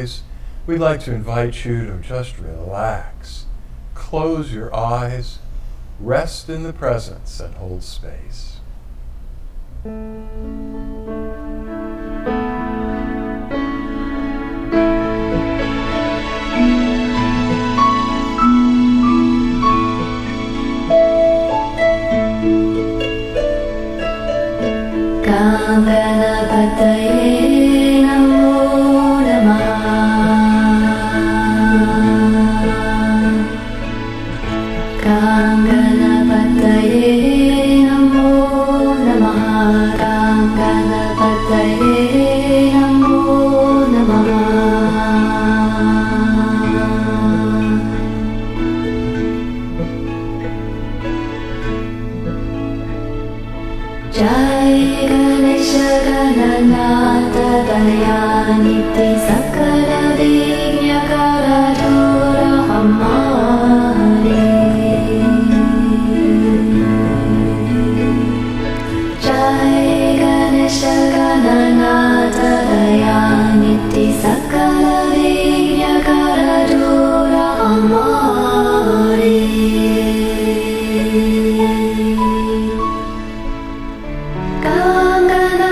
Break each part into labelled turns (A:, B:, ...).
A: always, we'd like to invite you to just relax. Close your eyes, rest in the presence, and hold space.
B: Ganapataye namo namaha. Ganapataye namo namaha. Ganapataye namo namaha. Jai Ganesha Gananatha Dayaniti Sakala Vigna Karadura Hamari. Jai Ganesha Gananatha Dayaniti Sakala Vigna Karadura Hamari.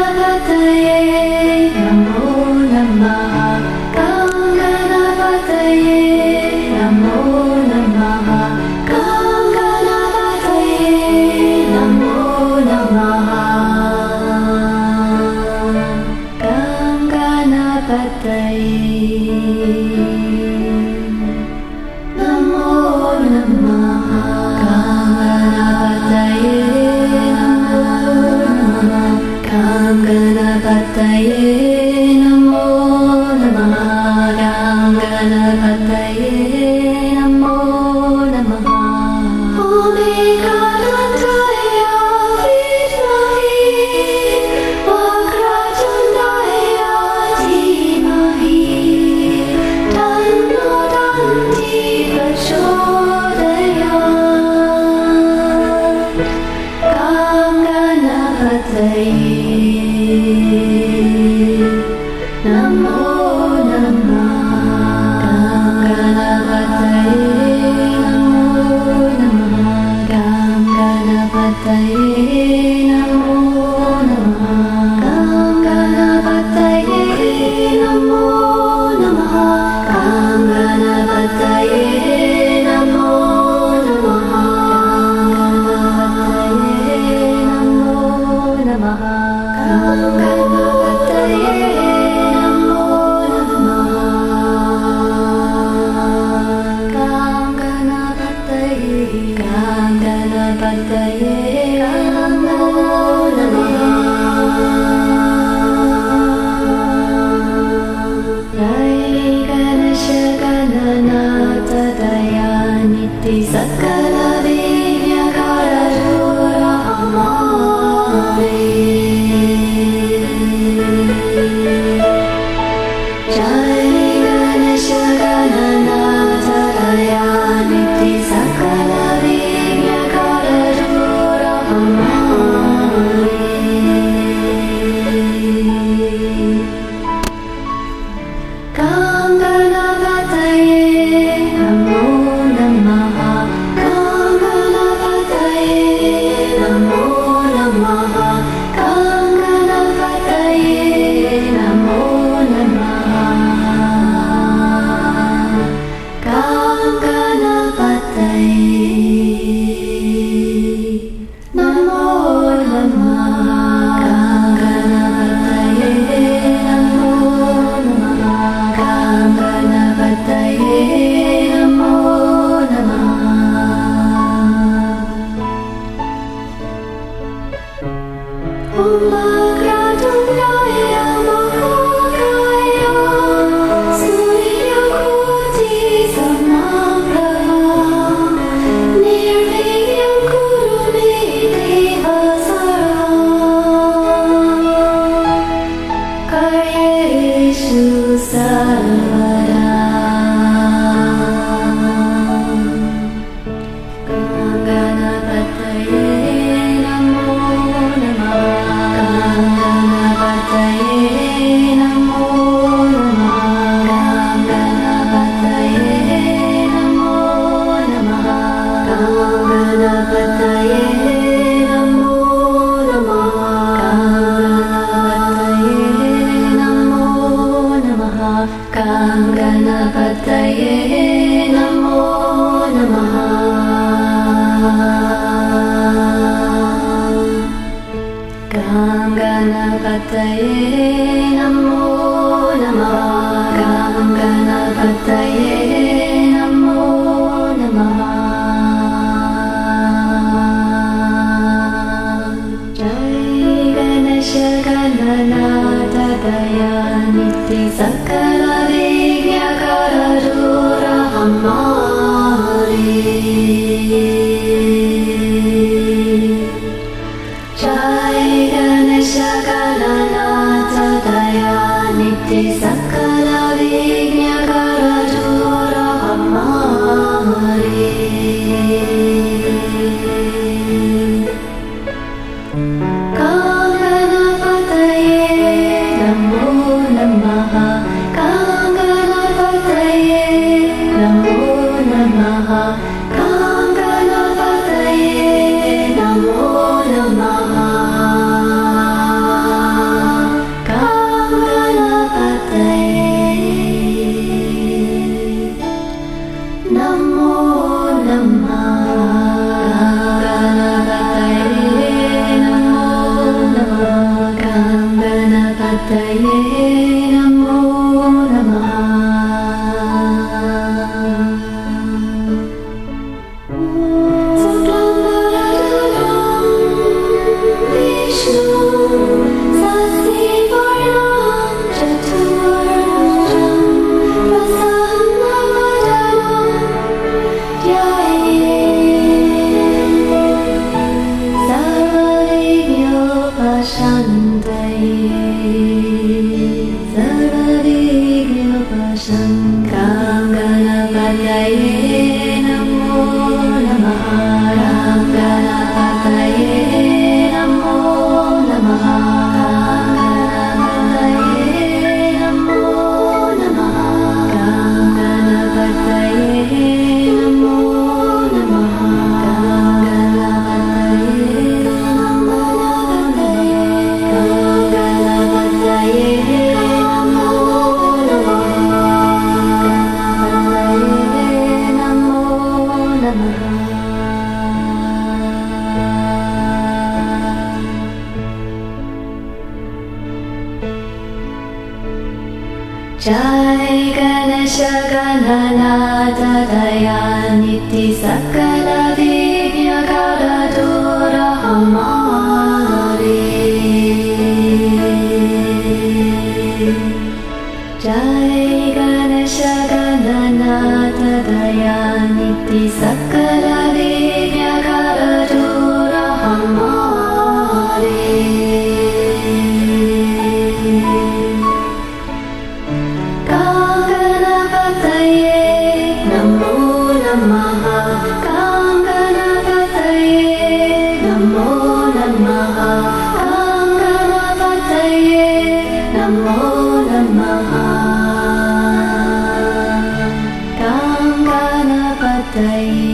B: Ganapataye namo namaha. Ganapataye namo namaha. Ganapataye namo namaha. Ganapataye namo namaha. Ganapataye namo namaha. Ganapataye namo namaha. Omikadantaya vidmahi, Vakrajandaya dhimahi, Tanno Danti prachodayat. Ganapataye namo namaha. Ganapataye namo namaha. Ganapataye namo namaha. Ganapataye namo namaha. Ganapataye namo namaha. Ganapataye namo namaha. Ganapataye namo namaha. Jai Ganesha Gananatha Dayaniti Sakala Vigna Karadura Hamari. Jai Ganesha Gananatha Dayaniti Sakala Vigna Karadura Hamari. Ganapataye namo namaha. Ganapataye namo namaha. Ganapataye namo namaha. Ganapataye namo namaha. Ganapataye namo namaha. Ganapataye Namo Namaha Ganapataye Namo Namaha Ganapataye Namo Namaha Jai Ganesha Gananata Dayaniti Sakala Vignakara Dura Hamari Jai Ganesha Gananata Dayaniti Sakala Vignakara Dura Hamari Ganapataye Namo Namaha Ganapataye Namo Namaha Ganapataye Namo Namaha Ganapataye Namo Ganapataye Namo Namaha Suklambaradharam Vishnu Sasivarnam Chaturvujam Prasannavadaram Dhyaye Sarvavignyopashantaye Ganapataye Namo Namaha Ganapataye Namo Namaha Ganapataye Namo Namaha Ganapataye Namo Namaha Ganapataye Namo Jai Ganesha Gananata Dayaniti Sakala Vignakara Dura Hamari Jai Ganesha Gananata Dayaniti Sakala Vignakara Dura Hamari Ganapataye Namo Namaha Ganapataye Namo Namaha Ganapataye Namo Namaha Ganapataye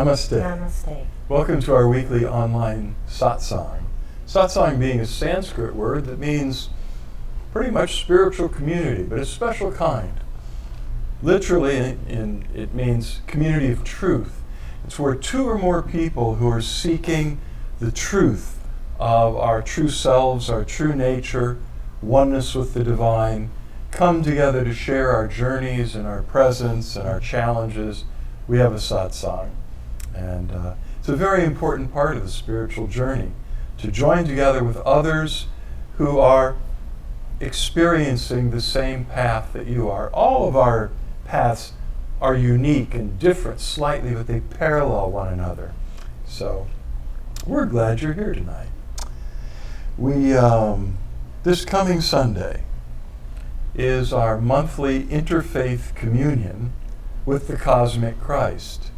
A: Namaste.
C: Namaste.
A: Welcome to our weekly online satsang. Satsang being a Sanskrit word that means pretty much spiritual community, but a special kind. Literally, it means community of truth. It's where two or more people who are seeking the truth of our true selves, our true nature, oneness with the divine, come together to share our journeys and our presence and our challenges. We have a satsang. And it's a very important part of the spiritual journey, to join together with others who are experiencing the same path that you are. All of our paths are unique and different slightly, but they parallel one another. So we're glad you're here tonight. We this coming Sunday is our monthly interfaith communion with the cosmic Christ.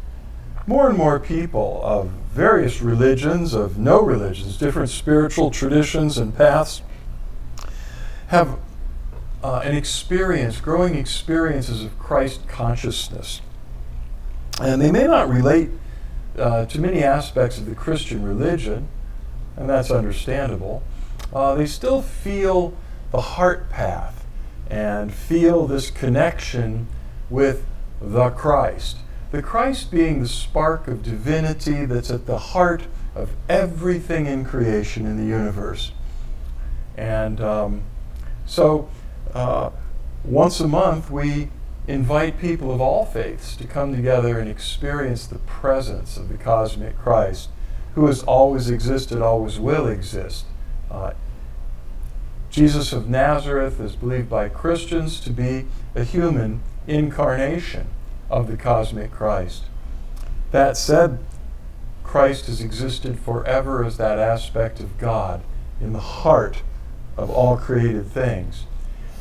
A: More and more people of various religions, of no religions, different spiritual traditions and paths, have growing experiences of Christ consciousness. And they may not relate to many aspects of the Christian religion, and that's understandable. They still feel the heart path and feel this connection with the Christ. The Christ being the spark of divinity that's at the heart of everything in creation in the universe. And so once a month we invite people of all faiths to come together and experience the presence of the cosmic Christ, who has always existed, always will exist. Jesus of Nazareth is believed by Christians to be a human incarnation of the cosmic Christ. That said, Christ has existed forever as that aspect of God in the heart of all created things.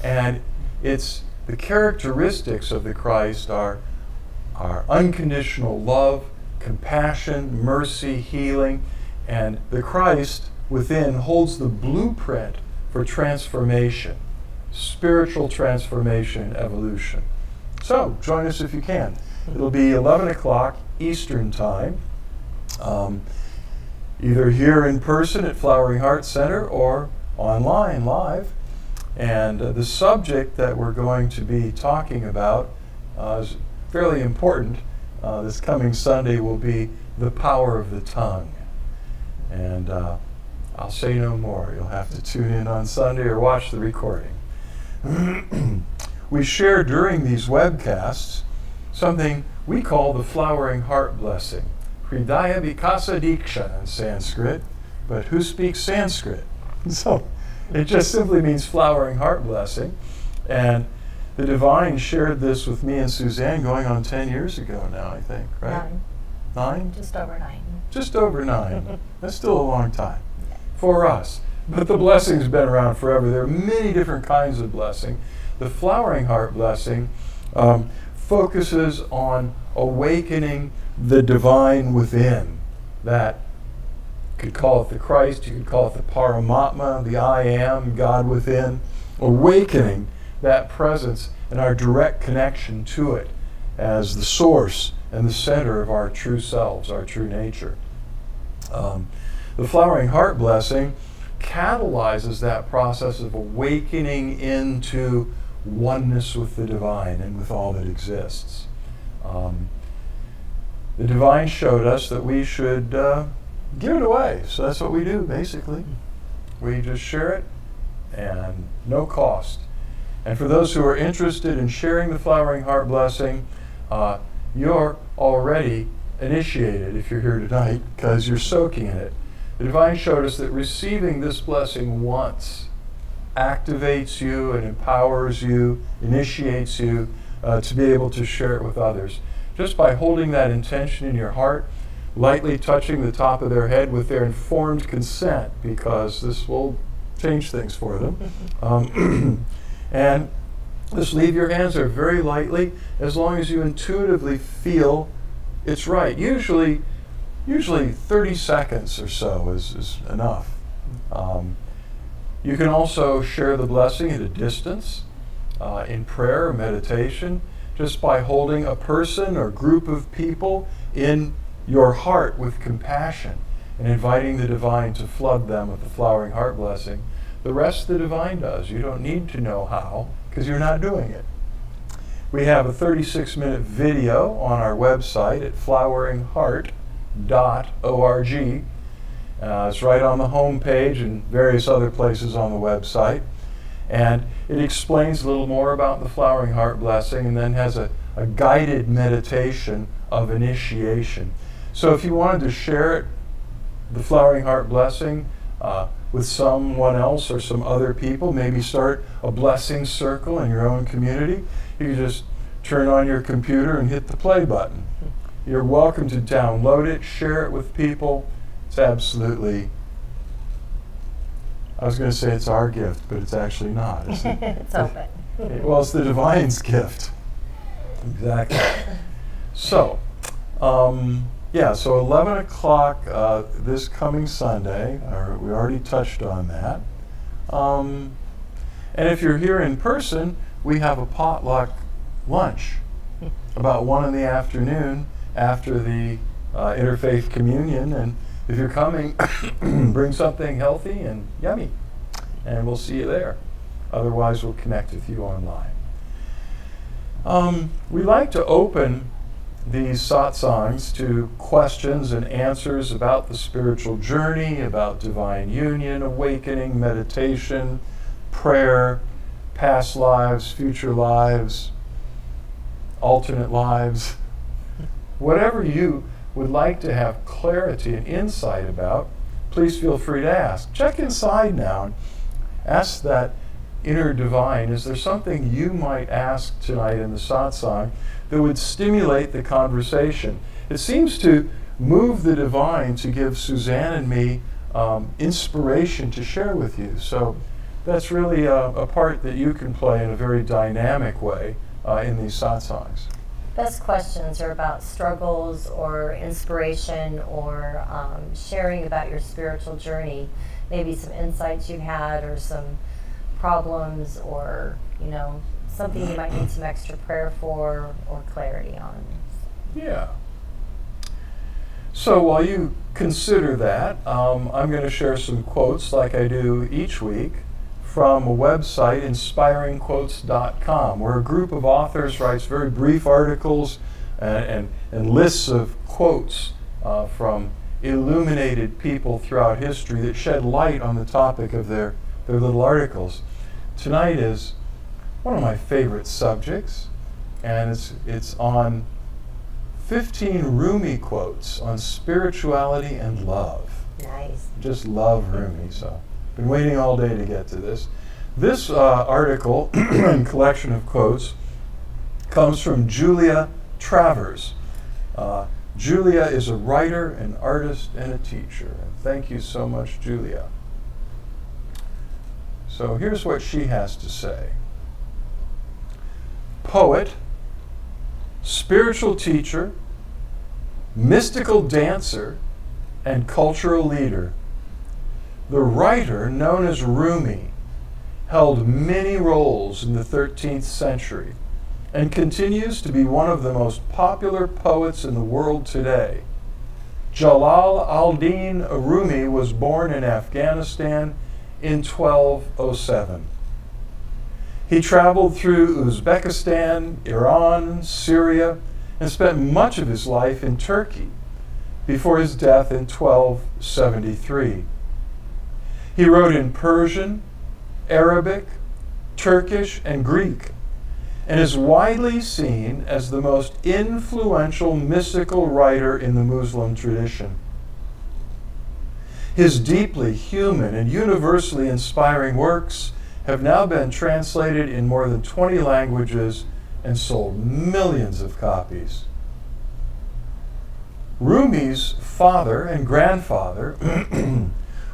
A: And it's the characteristics of the Christ are unconditional love, compassion, mercy, healing, and the Christ within holds the blueprint for transformation, spiritual transformation, evolution. So join us if you can. It'll be 11 o'clock Eastern Time, either here in person at Flowering Heart Center or online live. And the subject that we're going to be talking about is fairly important. This coming Sunday will be the power of the tongue. And I'll say no more. You'll have to tune in on Sunday or watch the recording. We share during these webcasts something we call the Flowering Heart Blessing. Hridaya, Vikasa, Diksha in Sanskrit, but who speaks Sanskrit? So it just simply means Flowering Heart Blessing. And the Divine shared this with me and Suzanne going on 10 years ago now, I think, right? 9?
C: Just over 9.
A: Just over 9. That's still a long time for us. But the blessing's been around forever. There are many different kinds of blessing. The Flowering Heart Blessing focuses on awakening the divine within. That, you could call it the Christ, you could call it the Paramatma, the I Am, God within. Awakening that presence and our direct connection to it as the source and the center of our true selves, our true nature. The Flowering Heart Blessing catalyzes that process of awakening into oneness with the divine and with all that exists. The divine showed us that we should give it away. So that's what we do, basically. We just share it, and no cost. And for those who are interested in sharing the Flowering Heart Blessing, you're already initiated if you're here tonight, because you're soaking in it. The divine showed us that receiving this blessing once activates you and empowers you, initiates you to be able to share it with others. Just by holding that intention in your heart, lightly touching the top of their head with their informed consent, because this will change things for them. And just leave your hands there very lightly, as long as you intuitively feel it's right. Usually 30 seconds or so is enough. You can also share the blessing at a distance, in prayer or meditation, just by holding a person or group of people in your heart with compassion and inviting the divine to flood them with the flowering heart blessing, the rest the divine does. You don't need to know how, because you're not doing it. We have a 36-minute video on our website at floweringheart.org. It's right on the home page and various other places on the website. And it explains a little more about the flowering heart blessing and then has a guided meditation of initiation. So if you wanted to share it, the flowering heart blessing, with someone else or some other people, maybe start a blessing circle in your own community, you can just turn on your computer and hit the play button. You're welcome to download it, share it with people. It's absolutely, I was going to say it's our gift, but it's actually not.
C: It's open.
A: Well, it's the divine's gift. Exactly. So, so 11 o'clock this coming Sunday, we already touched on that. And if you're here in person, we have a potluck lunch about 1 in the afternoon after the interfaith communion. And if you're coming, bring something healthy and yummy, and we'll see you there. Otherwise, we'll connect with you online. We like to open these satsangs to questions and answers about the spiritual journey, about divine union, awakening, meditation, prayer, past lives, future lives, alternate lives. Whatever you would like to have clarity and insight about, please feel free to ask. Check inside now and ask that inner divine, is there something you might ask tonight in the satsang that would stimulate the conversation? It seems to move the divine to give Suzanne and me inspiration to share with you. So that's really a part that you can play in a very dynamic way in these satsangs.
C: Best questions are about struggles or inspiration or sharing about your spiritual journey, maybe some insights you've had or some problems or, something you might need some extra prayer for or clarity on.
A: Yeah. So while you consider that, I'm going to share some quotes like I do each week from a website, inspiringquotes.com, where a group of authors writes very brief articles and lists of quotes from illuminated people throughout history that shed light on the topic of their little articles. Tonight is one of my favorite subjects, and it's on 15 Rumi quotes on spirituality and love.
C: Nice.
A: Just love Rumi, so been waiting all day to get to this. This article and collection of quotes comes from Julia Travers. Julia is a writer, an artist, and a teacher. And thank you so much, Julia. So here's what she has to say. Poet, spiritual teacher, mystical dancer, and cultural leader. The writer, known as Rumi, held many roles in the 13th century and continues to be one of the most popular poets in the world today. Jalal al-Din Rumi was born in Afghanistan in 1207. He traveled through Uzbekistan, Iran, Syria, and spent much of his life in Turkey before his death in 1273. He wrote in Persian, Arabic, Turkish, and Greek, and is widely seen as the most influential mystical writer in the Muslim tradition. His deeply human and universally inspiring works have now been translated in more than 20 languages and sold millions of copies. Rumi's father and grandfather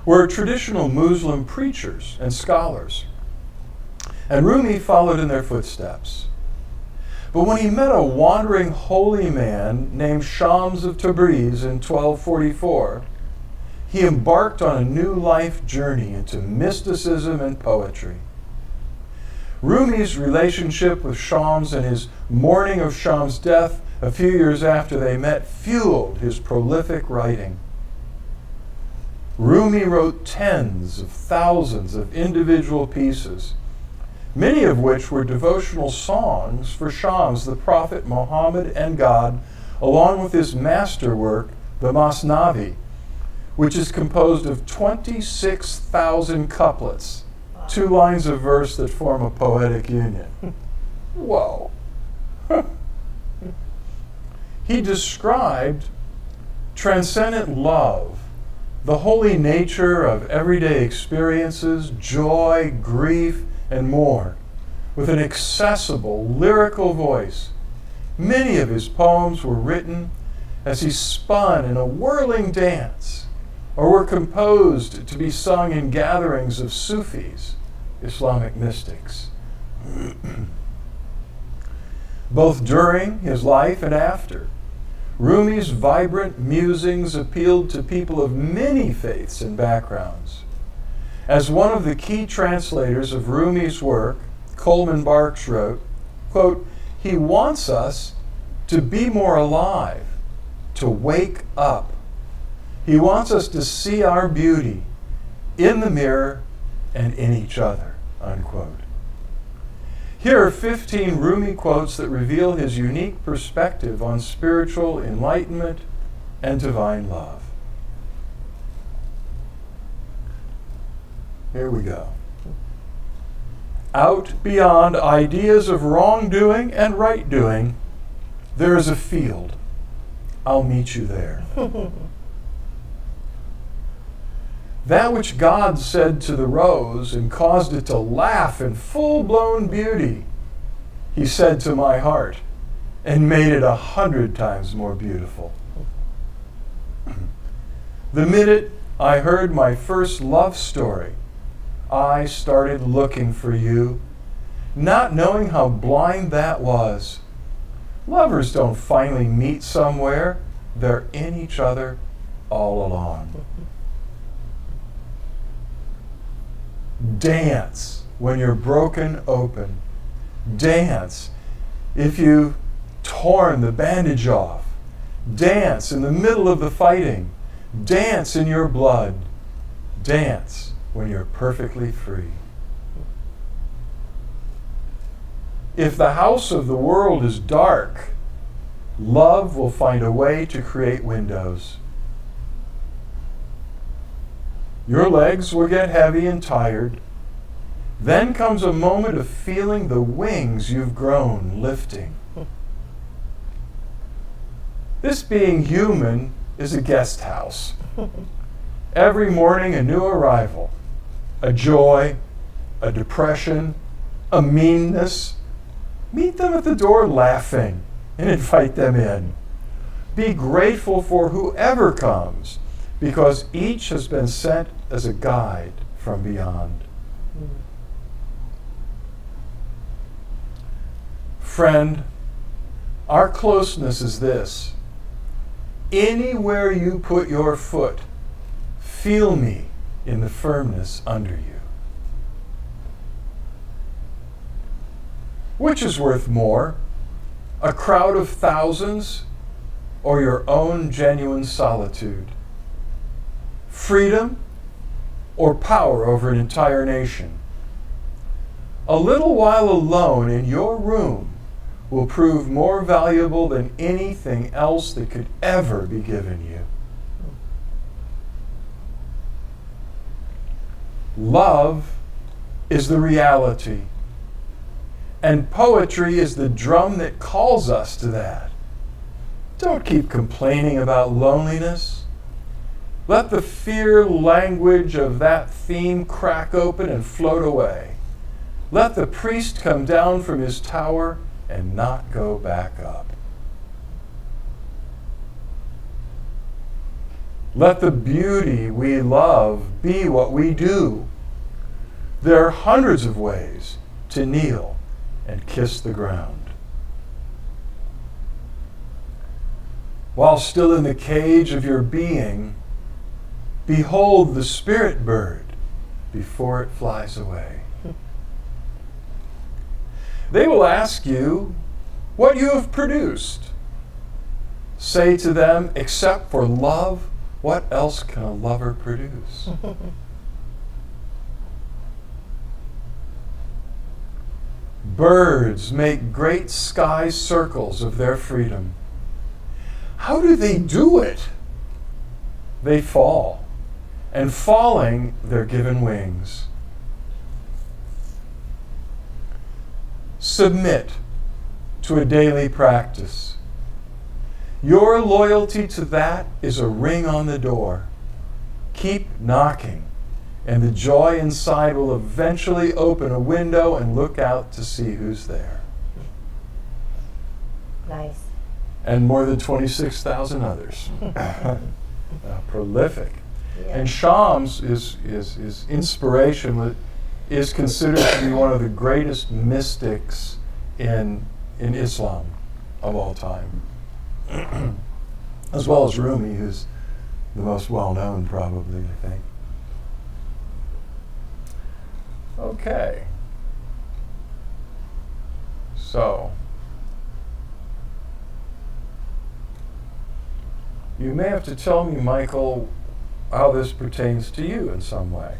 A: were traditional Muslim preachers and scholars, and Rumi followed in their footsteps. But when he met a wandering holy man named Shams of Tabriz in 1244, he embarked on a new life journey into mysticism and poetry. Rumi's relationship with Shams and his mourning of Shams' death a few years after they met fueled his prolific writing. Rumi wrote tens of thousands of individual pieces, many of which were devotional songs for Shams, the Prophet Muhammad, and God, along with his masterwork, the Masnavi, which is composed of 26,000 couplets, 2 lines of verse that form a poetic union. Whoa. He described transcendent love, the holy nature of everyday experiences, joy, grief, and more, with an accessible, lyrical voice. Many of his poems were written as he spun in a whirling dance, or were composed to be sung in gatherings of Sufis, Islamic mystics. Both during his life and after, Rumi's vibrant musings appealed to people of many faiths and backgrounds. As one of the key translators of Rumi's work, Coleman Barks wrote, quote, "He wants us to be more alive, to wake up. He wants us to see our beauty in the mirror and in each other," unquote. Here are 15 Rumi quotes that reveal his unique perspective on spiritual enlightenment and divine love. Here we go. Out beyond ideas of wrongdoing and right doing, there is a field. I'll meet you there. That which God said to the rose and caused it to laugh in full-blown beauty, he said to my heart and made it 100 times more beautiful. The minute I heard my first love story, I started looking for you, not knowing how blind that was. Lovers don't finally meet somewhere. They're in each other all along. Dance when you're broken open. Dance if you've torn the bandage off. Dance in the middle of the fighting. Dance in your blood. Dance when you're perfectly free. If the house of the world is dark, love will find a way to create windows. Your legs will get heavy and tired. Then comes a moment of feeling the wings you've grown lifting. This being human is a guest house. Every morning a new arrival, a joy, a depression, a meanness. Meet them at the door laughing and invite them in. Be grateful for whoever comes, because each has been sent as a guide from beyond. Friend, our closeness is this. Anywhere you put your foot, feel me in the firmness under you. Which is worth more, a crowd of thousands or your own genuine solitude? Freedom or power over an entire nation? A little while alone in your room will prove more valuable than anything else that could ever be given you. Love is the reality, and poetry is the drum that calls us to that. Don't keep complaining about loneliness. Let the fear language of that theme crack open and float away. Let the priest come down from his tower and not go back up. Let the beauty we love be what we do. There are hundreds of ways to kneel and kiss the ground. While still in the cage of your being, behold the spirit bird before it flies away. They will ask you what you have produced. Say to them, except for love, what else can a lover produce? Birds make great sky circles of their freedom. How do they do it? They fall, and falling, they're given wings. Submit to a daily practice. Your loyalty to that is a ring on the door. Keep knocking, and the joy inside will eventually open a window and look out to see who's there.
C: Nice.
A: And more than 26,000 others. Prolific.
C: Yeah.
A: And Shams is inspiration is considered to be one of the greatest mystics in Islam of all time. As well as Rumi, who's the most well-known probably, I think. Okay. So, you may have to tell me, Michael, how this pertains to you in some way.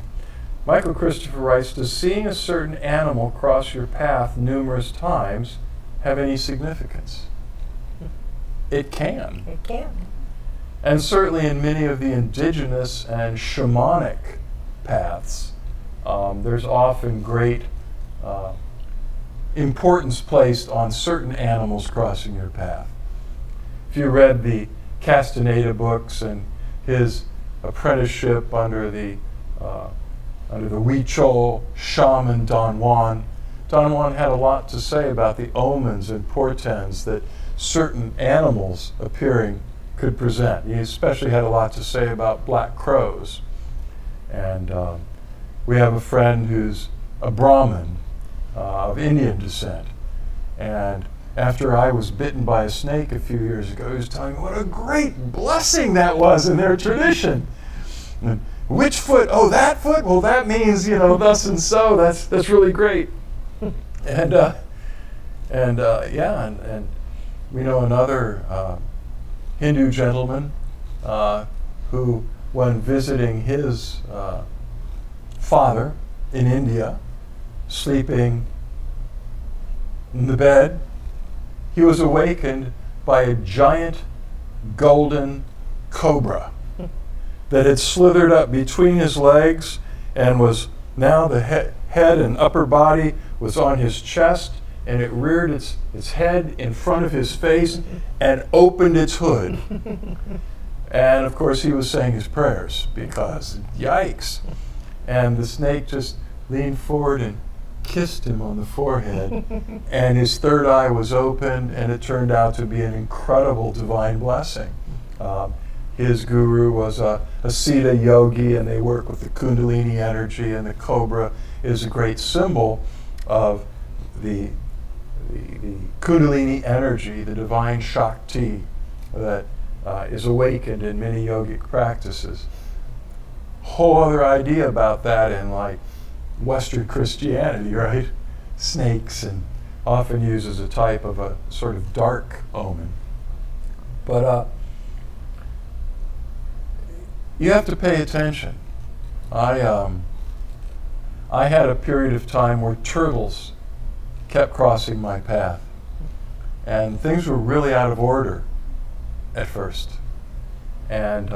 A: Michael Christopher writes, does seeing a certain animal cross your path numerous times have any significance? It can.
C: It can.
A: And certainly in many of the indigenous and shamanic paths, there's often great importance placed on certain animals crossing your path. If you read the Castaneda books and his apprenticeship under the Huichol shaman Don Juan had a lot to say about the omens and portents that certain animals appearing could present. He especially had a lot to say about black crows. And we have a friend who's a Brahmin of Indian descent. And after I was bitten by a snake a few years ago, he was telling me what a great blessing that was in their tradition. And which foot? Oh, that foot? Well, that means, thus and so. That's really great. And we know another Hindu gentleman who, when visiting his father in India, sleeping in the bed, he was awakened by a giant golden cobra that had slithered up between his legs and was now the head and upper body was on his chest, and it reared its head in front of his face and opened its hood. And of course he was saying his prayers because, yikes. And the snake just leaned forward and kissed him on the forehead, and his third eye was opened, and it turned out to be an incredible divine blessing. His guru was a Siddha yogi, and they work with the Kundalini energy, and the cobra is a great symbol of the Kundalini energy, the divine Shakti that is awakened in many yogic practices. Whole other idea about that in Western Christianity, right? Snakes, and often used as a type of a sort of dark omen. But you have to pay attention. I had a period of time where turtles kept crossing my path, and things were really out of order at first. And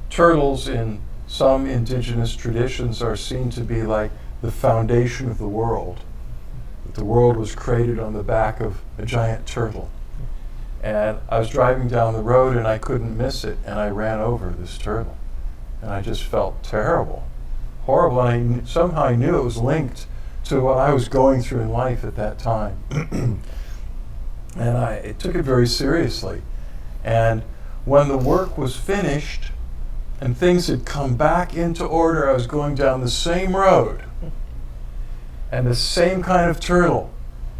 A: turtles in some indigenous traditions are seen to be like the foundation of the world. That the world was created on the back of a giant turtle. And I was driving down the road and I couldn't miss it, and I ran over this turtle. And I just felt terrible, horrible, and somehow I knew it was linked to what I was going through in life at that time. And I took it very seriously. And when the work was finished and things had come back into order, I was going down the same road, and the same kind of turtle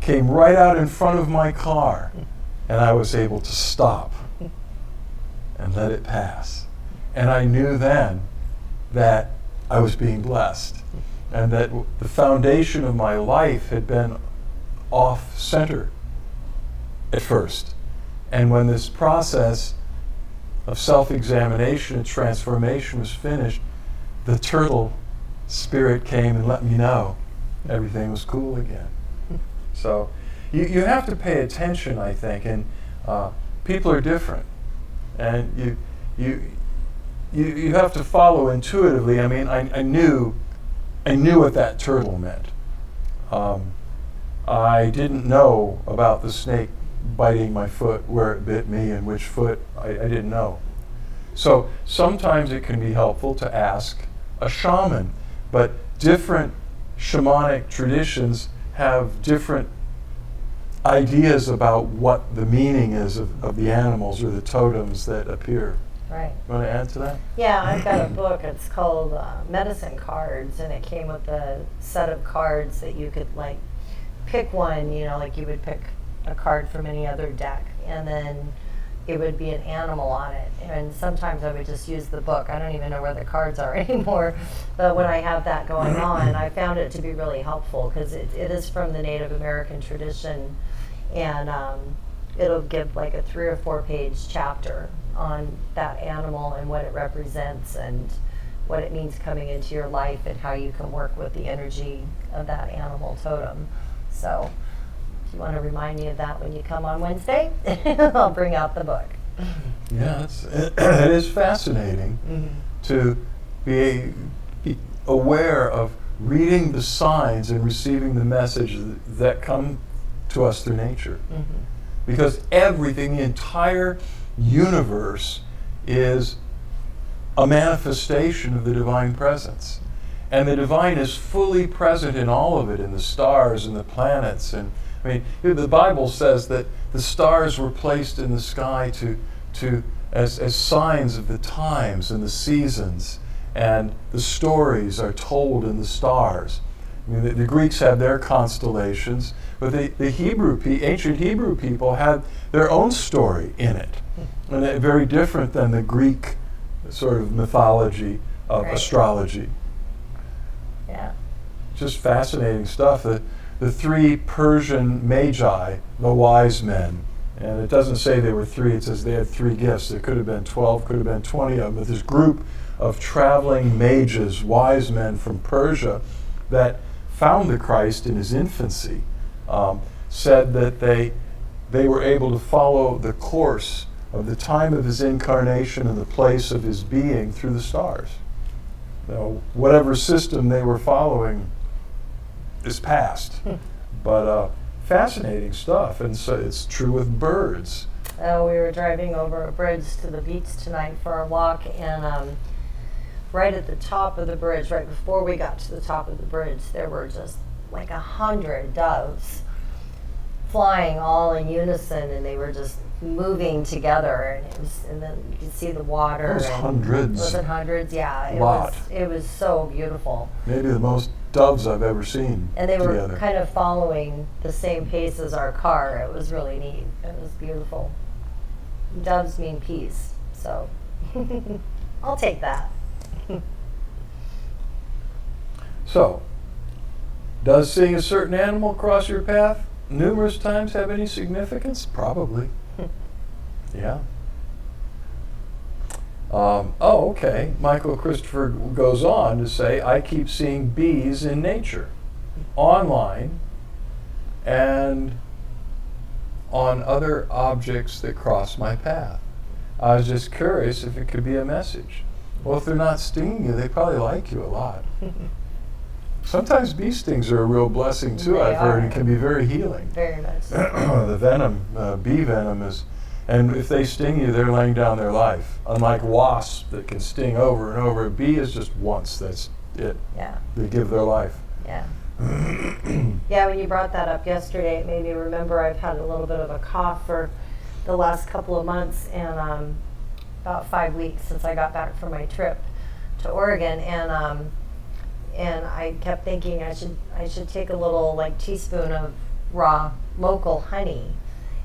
A: came right out in front of my car, and I was able to stop and let it pass. And I knew then that I was being blessed, and that the foundation of my life had been off center at first. And when this process of self-examination and transformation was finished, the turtle spirit came and let me know everything was cool again. So you have to pay attention, I think, and people are different, and you have to follow intuitively. I mean, I knew what that turtle meant. I didn't know about the snake biting my foot, where it bit me, and which foot. I didn't know. So sometimes it can be helpful to ask a shaman, but different shamanic traditions have different ideas about what the meaning is of the animals or the totems that appear.
C: Right.
A: You want to add to that?
C: Yeah, I've got a book. It's called Medicine Cards, and it came with a set of cards that you could like pick one, you know, like you would pick a card from any other deck, and then it would be an animal on it. And sometimes I would just use the book. I don't even know where the cards are anymore, but when I have that going on, I found it to be really helpful because it is from the Native American tradition, and it'll give like a 3 or 4 page chapter on that animal and what it represents and what it means coming into your life and how you can work with the energy of that animal totem. So if you want to remind me of that when you come on Wednesday, I'll bring out the book.
A: Yeah, it is fascinating to be aware of reading the signs and receiving the messages that come to us through nature. Because everything, the entire universe, is a manifestation of the divine presence. And the divine is fully present in all of it, in the stars and the planets. And I mean, the Bible says that the stars were placed in the sky as signs of the times and the seasons, and the stories are told in the stars. I mean, the Greeks had their constellations, but the ancient Hebrew people had their own story in it, and they're very different than the Greek sort of mythology of astrology.
C: Yeah.
A: Just fascinating stuff. The 3 Persian magi, the wise men, and it doesn't say they were 3, it says they had 3 gifts. There could have been 12, could have been 20 of them, but this group of traveling mages, wise men from Persia, that found the Christ in his infancy, said that they were able to follow the course of the time of his incarnation and the place of his being through the stars. Now, whatever system they were following is past. But fascinating stuff, and so it's true with birds.
C: We were driving over a bridge to the beach tonight for a walk, and right at the top of the bridge, right before we got to the top of the bridge, there were just like 100 doves flying all in unison, and they were just moving together, and then you could see the water.
A: It was hundreds.
C: Was it hundreds? Yeah. It was so beautiful.
A: Maybe the most doves I've ever seen.
C: And they
A: together.
C: were kind of following the same pace as our car. It was really neat. It was beautiful. Doves mean peace, so I'll take that.
A: So, does seeing a certain animal cross your path numerous times have any significance? Probably. Yeah. Okay. Michael Christopher goes on to say, I keep seeing bees in nature, online, and on other objects that cross my path. I was just curious if it could be a message. Well, if they're not stinging you, they probably like you a lot. Sometimes bee stings are a real blessing too,
C: They
A: I've heard,
C: are.
A: and can be very healing.
C: Very much so.
A: The venom, bee venom is, and if they sting you, they're laying down their life. Unlike wasps that can sting over and over, a bee is just once, that's it.
C: Yeah.
A: They give their life.
C: Yeah. Yeah, when you brought that up yesterday, it made me remember I've had a little bit of a cough for the last couple of months, and about 5 weeks since I got back from my trip to Oregon, and I kept thinking I should take a little like teaspoon of raw local honey.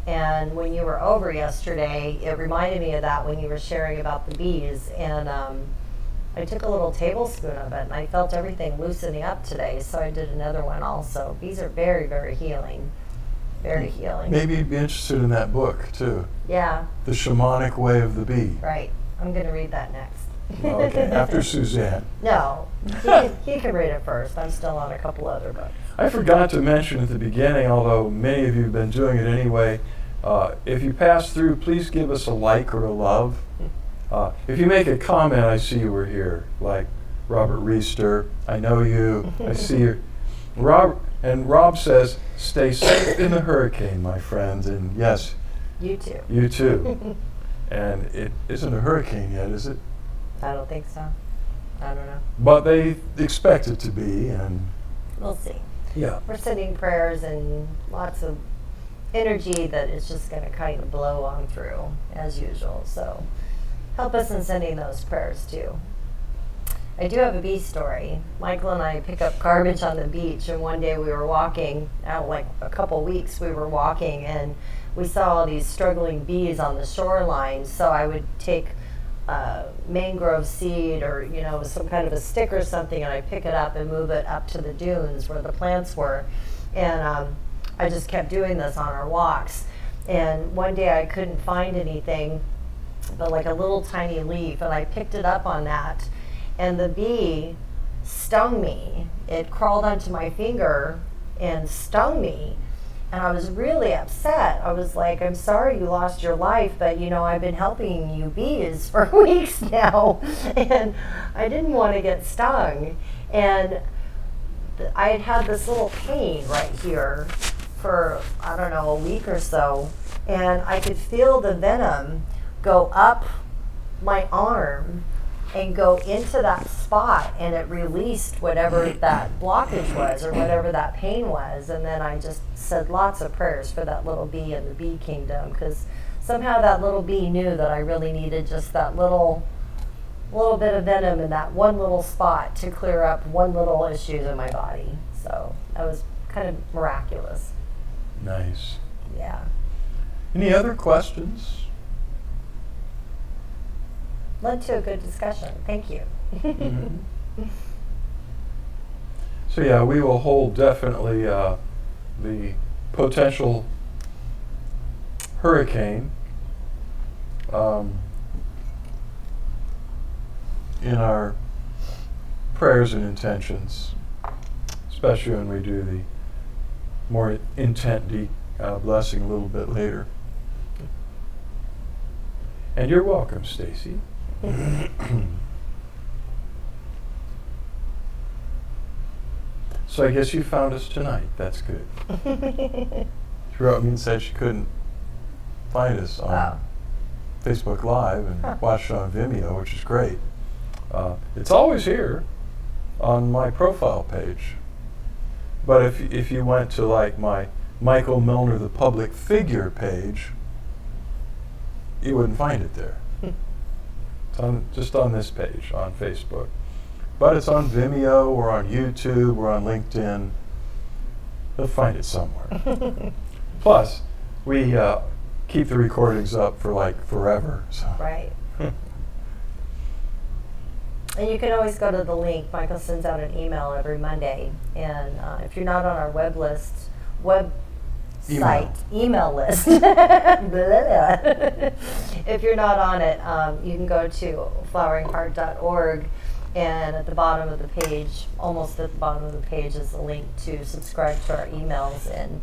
C: And when you were over yesterday, it reminded me of that when you were sharing about the bees, and I took a little tablespoon of it, and I felt everything loosening up today, so I did another one also. Bees are very, very healing. very healing.
A: Maybe you'd be interested in that book too.
C: Yeah,
A: The Shamanic Way of the Bee.
C: right. I'm going to read that next.
A: Okay, after Suzanne.
C: No, he can read it first. I'm still on a couple other books.
A: I forgot to mention at the beginning, although many of you have been doing it anyway, if you pass through, please give us a like or a love. If you make a comment, I see you were here, like Robert Reister, I know you, I see you. Rob says, stay safe in the hurricane, my friends, and yes,
C: You too.
A: you too. And it isn't a hurricane yet, is it?
C: I don't think so. I don't know.
A: But they expect it to be, and
C: We'll see.
A: yeah.
C: We're sending prayers and lots of energy that is just going to kind of blow on through as usual. So help us in sending those prayers too. I do have a bee story. Michael and I pick up garbage on the beach, and one day we were walking, out like a couple weeks we were walking, and we saw all these struggling bees on the shoreline. So I would take mangrove seed or, you know, some kind of a stick or something, and I pick it up and move it up to the dunes where the plants were. And I just kept doing this on our walks. And one day I couldn't find anything but like a little tiny leaf, and I picked it up on that, and the bee stung me. It crawled onto my finger and stung me. And I was really upset. I was like, I'm sorry you lost your life, but you know, I've been helping you bees for weeks now. And I didn't want to get stung. And I had had this little pain right here for, I don't know, a week or so. And I could feel the venom go up my arm and go into that spot, and it released whatever that blockage was or whatever that pain was. And then I just said lots of prayers for that little bee in the bee kingdom, because somehow that little bee knew that I really needed just that little bit of venom in that one little spot to clear up one little issue in my body. So that was kind of miraculous.
A: Nice.
C: Yeah.
A: Any other questions?
C: Led to a good discussion. Thank you.
A: Mhm. So yeah, we will hold definitely the potential hurricane in our prayers and intentions, especially when we do the more intent blessing a little bit later. And you're welcome, Stacy. So I guess you found us tonight. That's good. She wrote me and said she couldn't find us on Facebook Live and watched it on Vimeo, which is great. It's always here on my profile page. But if you went to like my Michael Milner, the public figure page, you wouldn't find it there. It's just on this page on Facebook. But it's on Vimeo or on YouTube or on LinkedIn. You'll find it somewhere. Plus, we keep the recordings up for like forever. So.
C: Right. And you can always go to the link. Michael sends out an email every Monday. And if you're not on our email list. If you're not on it, you can go to floweringheart.org, and at the bottom of the page, almost at the bottom of the page, is a link to subscribe to our emails. And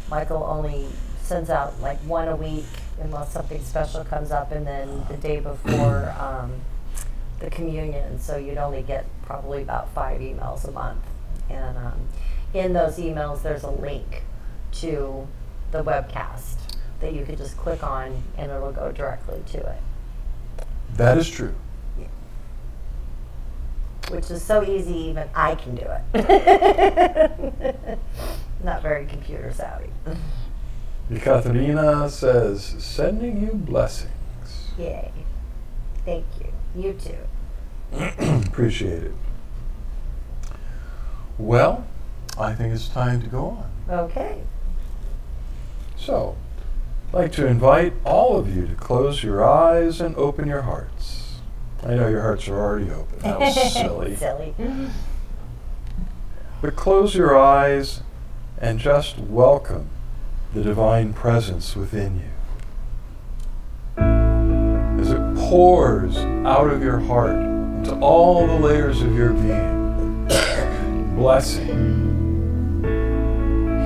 C: Michael only sends out like one a week unless something special comes up, and then the day before the communion. So you'd only get probably about 5 emails a month. And in those emails, there's a link to the webcast that you could just click on, and it'll go directly to it.
A: That is true.
C: Yeah. Which is so easy, even I can do it. Not very computer savvy.
A: Ekaterina says, sending you blessings.
C: Yay. Thank you. You too.
A: Appreciate it. Well, I think it's time to go on.
C: Okay.
A: So, I'd like to invite all of you to close your eyes and open your hearts. I know your hearts are already open. That was silly.
C: Silly.
A: But close your eyes and just welcome the divine presence within you. As it pours out of your heart into all the layers of your being, blessing,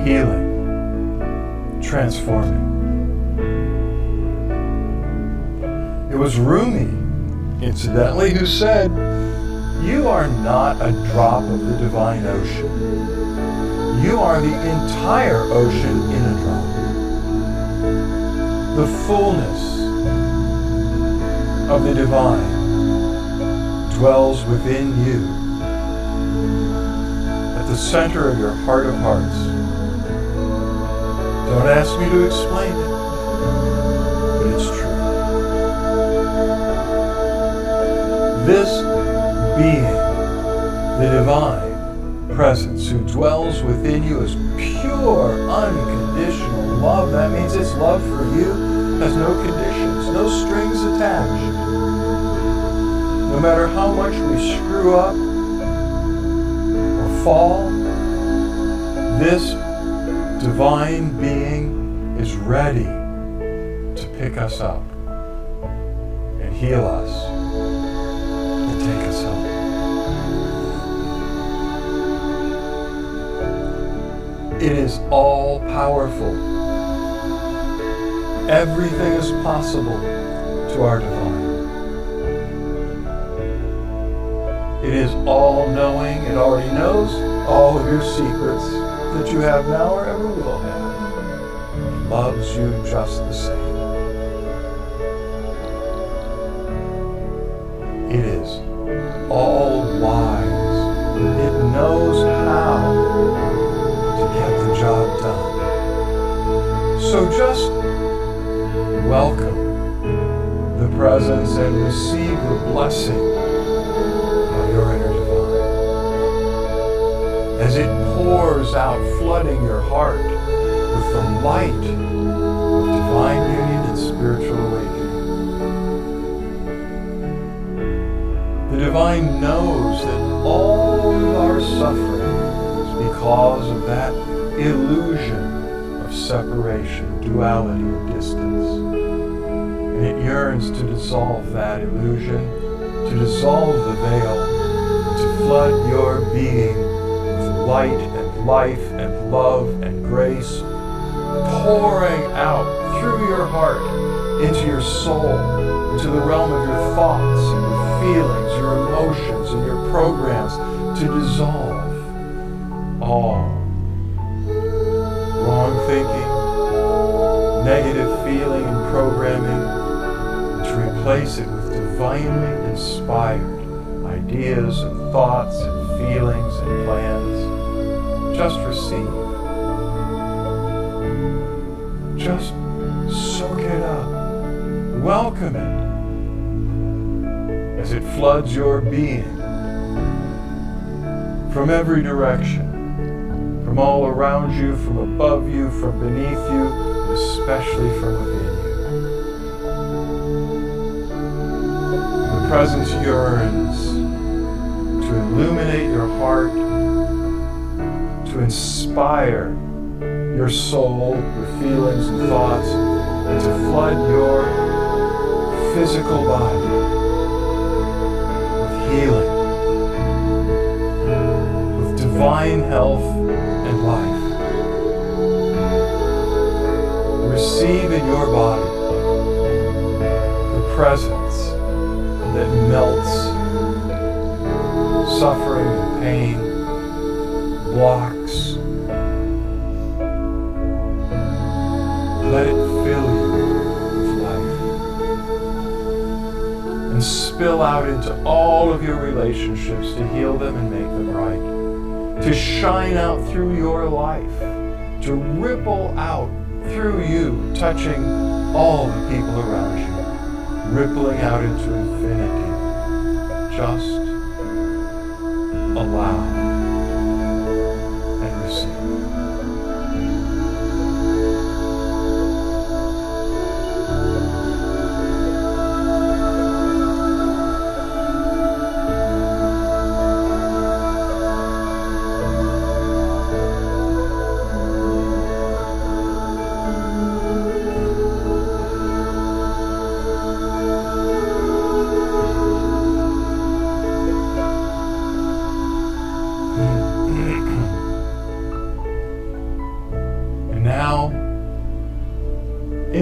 A: healing, transforming. It was Rumi, incidentally, who said, "You are not a drop of the divine ocean. You are the entire ocean in a drop. The fullness of the divine dwells within you, at the center of your heart of hearts. Don't ask me to explain it, but it's true. This being, the divine presence who dwells within you, is pure, unconditional love. That means its love for you has no conditions, no strings attached. No matter how much we screw up or fall, this divine being is ready to pick us up and heal us and take us home. It is all powerful. Everything is possible to our divine. It is all knowing. It already knows all of your secrets that you have now or ever will have. It loves you just the same. It is all wise. It knows how to get the job done. So just welcome the presence and receive the blessing of your inner divine as it pours out, flooding your heart with the light of divine union and spiritual awakening. The divine knows that all of our suffering is because of that illusion of separation, duality, or distance. And it yearns to dissolve that illusion, to dissolve the veil, to flood your being with light and life and love and grace, pouring out through your heart into your soul, into the realm of your thoughts and your feelings, your emotions and your programs, to dissolve all wrong thinking, negative feeling and programming, and to replace it with divinely inspired ideas and thoughts and feelings and plans. Just receive. Just soak it up. Welcome it as it floods your being from every direction, from all around you, from above you, from beneath you, especially from within you. The presence yearns to illuminate your heart, to inspire your soul, your feelings and thoughts, and to flood your physical body with healing, with divine health and life. Receive in your body the presence that melts suffering and pain, blocks. Let it fill you with life and spill out into all of your relationships to heal them and make them right, to shine out through your life, to ripple out through you, touching all the people around you, rippling out into infinity. Just allow and receive.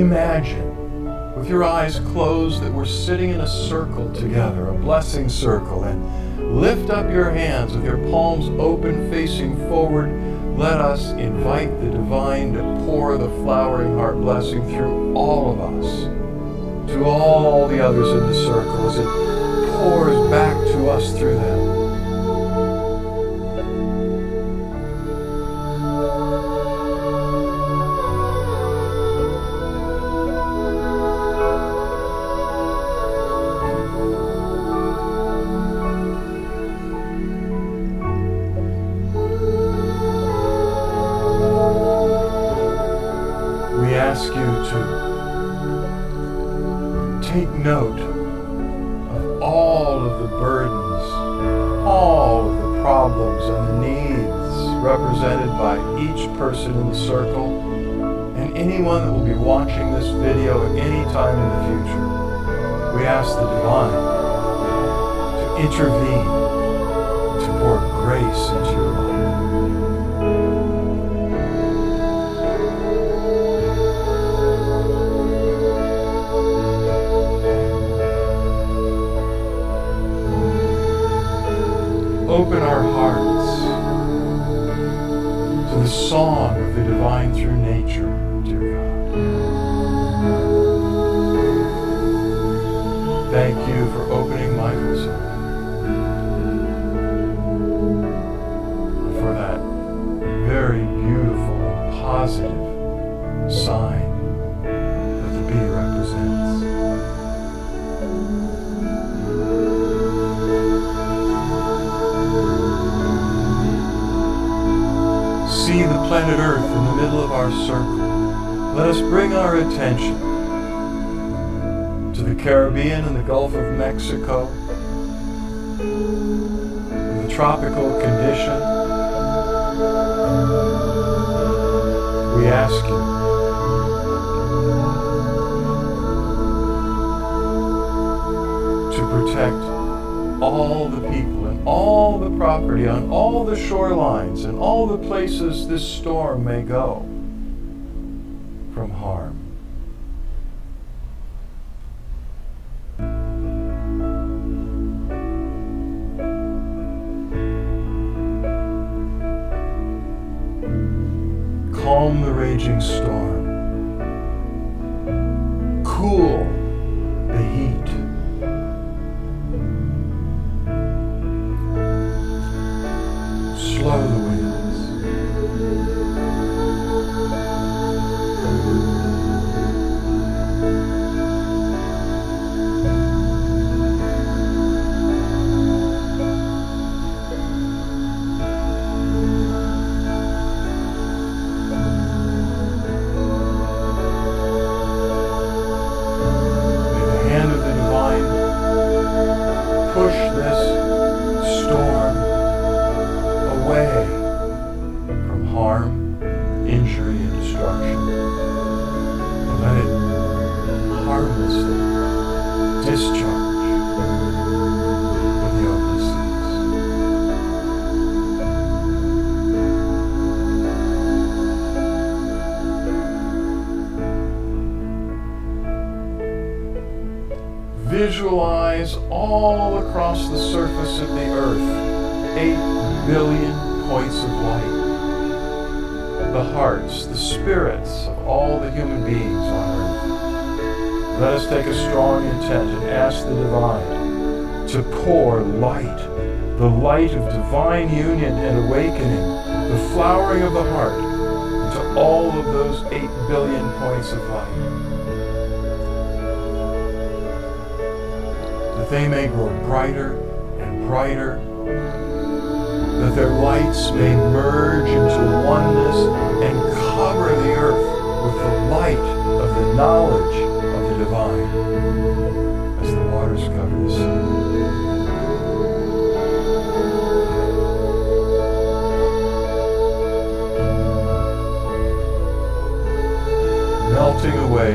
A: imagine with your eyes closed that we're sitting in a circle together, a blessing circle, and lift up your hands with your palms open, facing forward. Let us invite the divine to pour the flowering heart blessing through all of us, to all the others in the circle, as it pours back to us through them. We ask you to take note of all of the burdens, all of the problems and the needs represented by each person in the circle, and anyone that will be watching this video at any time in the future. We ask the divine to intervene, to pour grace into your life. Open our hearts to the song of the divine through nature, dear God. Thank you for opening Michael's heart, and for that very beautiful, positive sign that the bee represents. See the planet Earth in the middle of our circle. Let us bring our attention to the Caribbean and the Gulf of Mexico, the tropical condition. We ask you to protect all the people and all the property on all the shorelines and all the places this storm may go from harm. Calm the raging storm. Cool the heat. Slow the winds. May the hand of the divine push this storm away from harm, injury, and destruction, and let it harmlessly discharge in the open seas. Visualize all across the surface of the earth 8 billion points of light. The hearts, the spirits of all the human beings on earth. Let us take a strong intent and ask the divine to pour light, the light of divine union and awakening, the flowering of the heart, into all of those 8 billion points of light. That they may grow brighter and brighter, that their lights may merge into oneness and cover the earth with the light of the knowledge of the divine, as the waters cover the sea. Melting away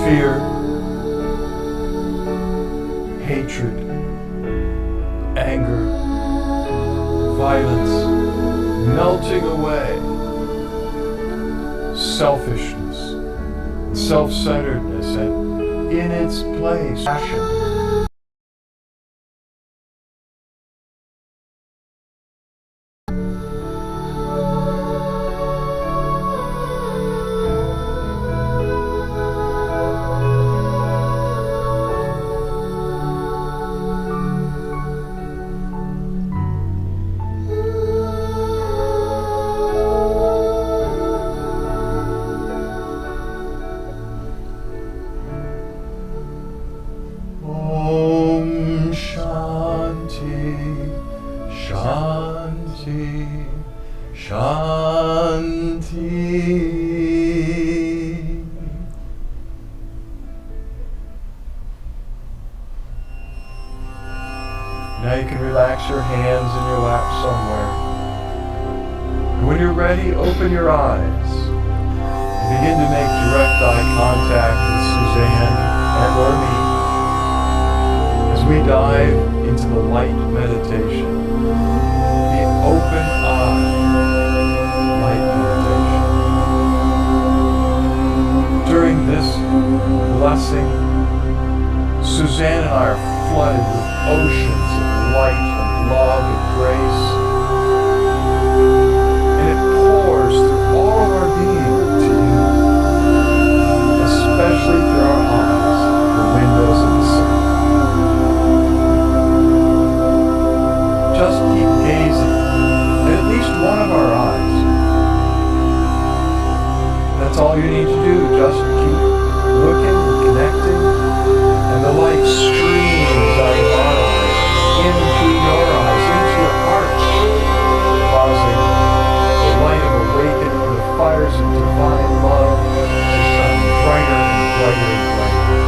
A: fear, hatred, anger, violence, melting away selfishness, self-centeredness, and in its place, passion. Om Shanti, Shanti, Shanti. Now you can relax your hands in your lap somewhere. And when you're ready, open your eyes and begin to make direct eye contact with Suzanne and or me as we dive into the light meditation, the open eye light meditation. During this blessing, Suzanne and I are flooded with oceans of light and love and grace, and it pours through all of our being to you, especially through our eyes, the windows of the soul. Just keep gazing at least one of our eyes. That's all you need to do. Just keep looking and connecting, and the light streams out of our eyes into your eyes, into your heart, causing the light of awakening, the fires of divine love to shine brighter and brighter and brighter.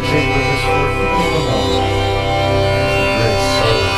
A: meditate with us for a few more moments. The great subtle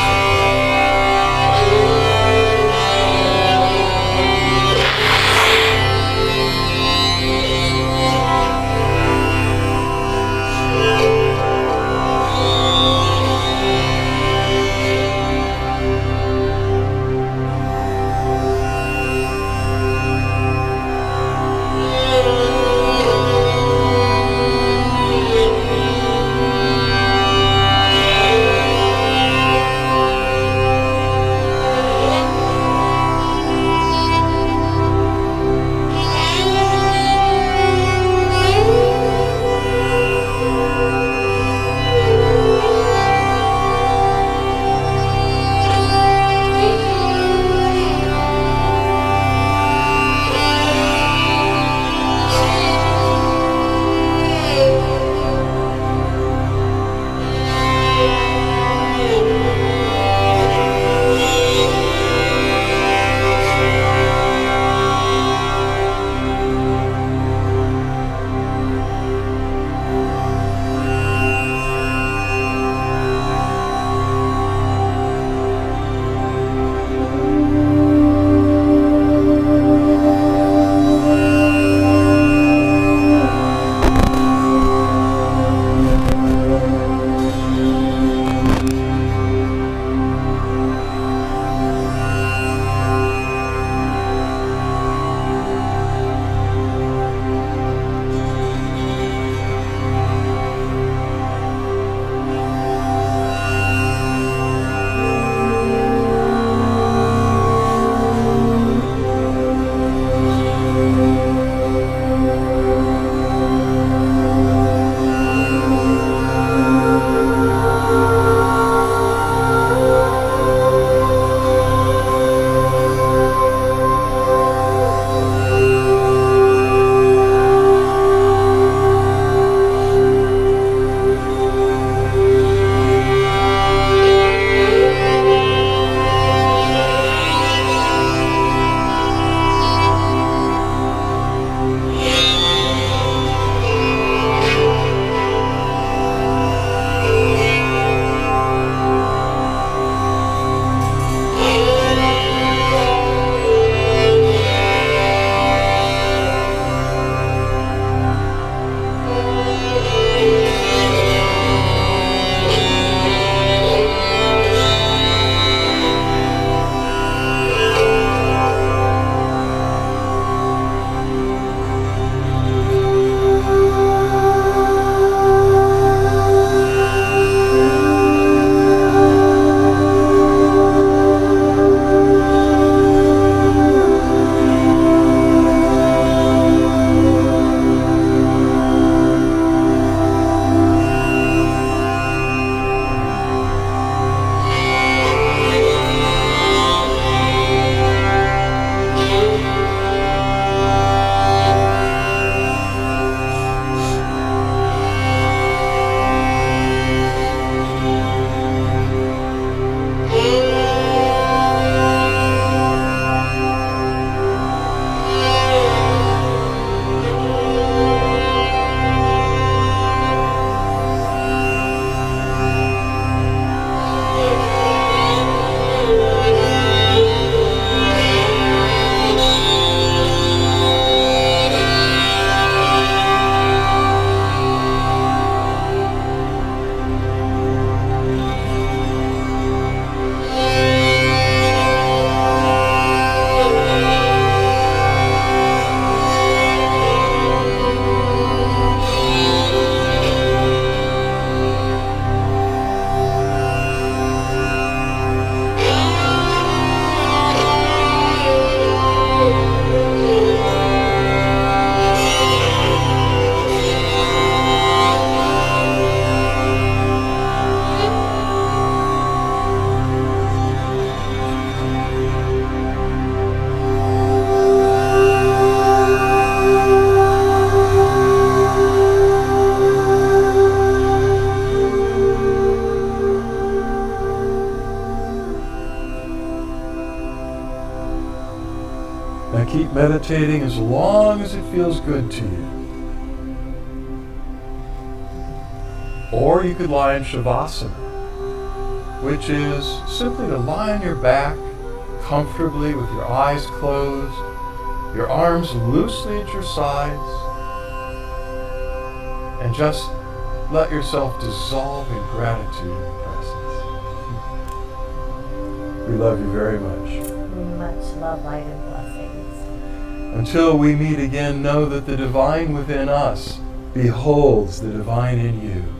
A: Now keep meditating as long as it feels good to you. Or you could lie in Shavasana, which is simply to lie on your back comfortably with your eyes closed, your arms loosely at your sides, and just let yourself dissolve in gratitude and presence. We love you very much.
C: Much love, light, and blessings.
A: Until we meet again, know that the divine within us beholds the divine in you.